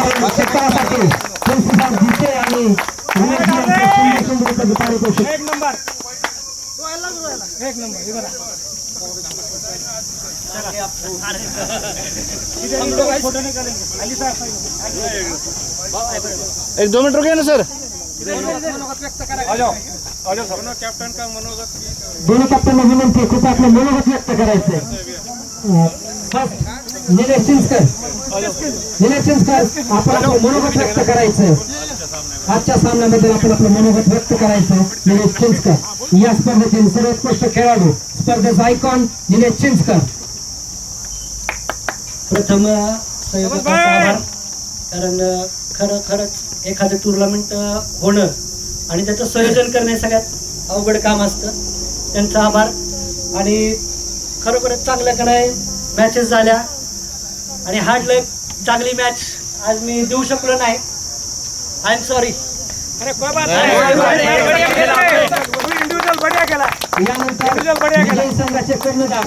शेतकऱ्यासाठी तुलसीदास जिते आणि एक नंबर एक 2 मिनट रुकिए ना सर। कॅप्टन का मनोगत दोन्ही कॅप्टनना विनंती कृपया आपलं मनोगत व्यक्त करायचं। निलेश चिंचकर आपण आपलं मनोगत व्यक्त करायचं। आजच्या सामन्याबद्दल आपण आपलं मनोगत व्यक्त करायचं। निलेश चिंचकर या स्पर्धेतील सर्वोत्कृष्ट खेळाडू, स्पर्धेचा आयकॉन निलेश चिंचकर। प्रथम संयोजकांचा आभार, कारण खरंच एखादं टुर्नामेंट होणं आणि त्याचं संयोजन करणे सगळ्यात अवघड काम असतं। त्यांचा आभार। आणि खरोखरच चांगल्या का नाही मॅचेस झाल्या आणि हार्ड लक चांगली मॅच आज मी देऊ शकलो नाही। I am sorry. अरे कोई बात नहीं, इंडिविजुअल बढ़िया खेला। यानंतर विजयी संघाचे कर्णधार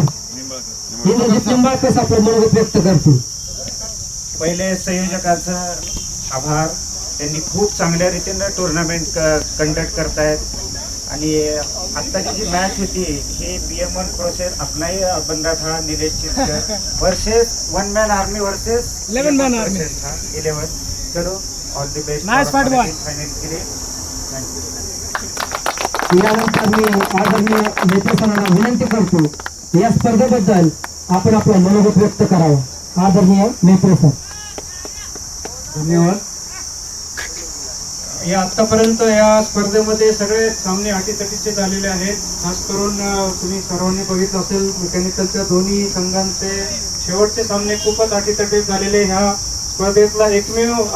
इंद्रजित निंबाळकर आपलं मनोगत व्यक्त करतील। पहिले संयोजकांचा आभार, त्यांनी खूप चांगल्या रीतीने टुर्नामेंट कंडक्ट करतायत। आणि आत्ताची जी मॅच होती हे PM1 प्रोसेस अपनाही बंदा था Nilesh Chinchkar versus 1 man army versus 11 man army था 11। चलो all the best nice fight boy. Final के लिए यानंतर मी आदरणीय नेतृत्वाला विनंती करतो या स्पर्धेबद्दल आपण आपलं मनोगत व्यक्त करावं। आदरणीय नेतृत्व धन्यवाद। या आतापर्यंत या स्पर्धेमध्ये सगळे सामने अटीतटीचे झालेले आहेत। खास करून तुम्ही सर्वांनी बघितलं असेल मेकॅनिकलच्या दोन्ही संघांचे शेवटचे सामने खूपच अटीतटीत झालेले। ह्या स्पर्धेतला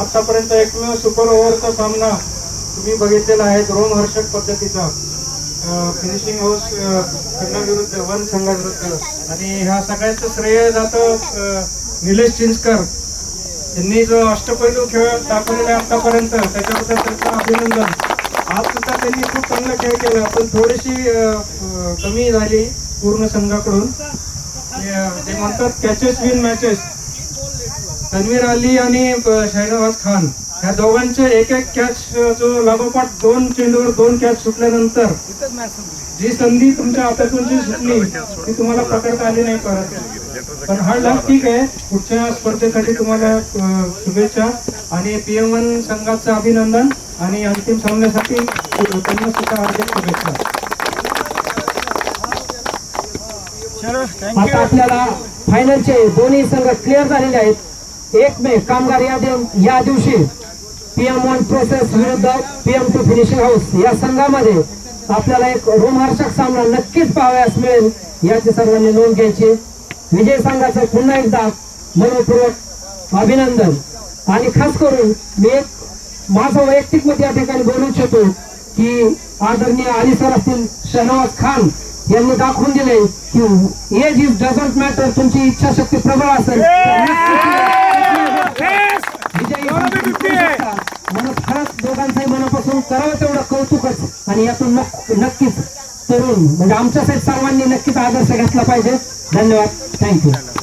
आतापर्यंत एकमेव सुपर ओव्हरचा सामना तुम्ही बघितलेला आहे रोमहर्षक पद्धतीचा, फिनिशिंग हाऊस संघाविरुद्ध 1 संघाविरुद्ध। आणि ह्या सगळ्याचं श्रेय जातं निलेश चिंचकर यांनी जो अष्टपैलू खेळ दाखवलेला आहे आतापर्यंत, त्याच्याबद्दल त्यांचं अभिनंदन। आज सुद्धा त्यांनी खूप चांगला खेळ केला, पण थोडीशी कमी झाली पूर्ण संघाकडून। ते म्हणतात catches win matches. Tanveer Ali आणि शाहनवाज खान ह्या दोघांचे एक कॅच जो लागोपाठ 2 चेंडूवर 2 कॅच सुटल्यानंतर जी संधी तुमच्या हातातून जी सुटली ती तुम्हाला पकडता आली नाही परत। पण हा लक ठीक आहे, पुढच्या स्पर्धेसाठी तुम्हाला शुभेच्छा आणि PM1 संघाचं अभिनंदन आणि अंतिम सामन्यासाठी त्यांना सुद्धा हार्दिक शुभेच्छा। आता आपल्याला फायनलचे दोन्ही संघ क्लिअर झालेले आहेत। 1 मे कामगार या दिवशी PM1 प्रोसेस विरुद्ध PM2 फिनिशिंग हाऊस या संघामध्ये आपल्याला एक रोमहर्षक सामना नक्कीच पाहावयास मिळेल, याची सर्वांनी नोंद घ्यायची। विजय संघाचं पुन्हा एकदा मनपूर्वक अभिनंदन। आणि खास करून मी एक माझं वैयक्तिक मत या ठिकाणी बोलू इच्छितो की आदरणीय अली सर असतील, शाहनवाज खान यांनी दाखवून दिले की एज इज डझंट मॅटर। तुमची इच्छाशक्ती प्रबळ असेल म्हणून खरंच दोघांचंही मनापासून करावं तेवढं कौतुकच। आणि यातून नक्कीच तरुण म्हणजे आमच्यासाठी सर्वांनी नक्कीच आदर्श घेतला पाहिजे। धन्यवाद, थँक्यू।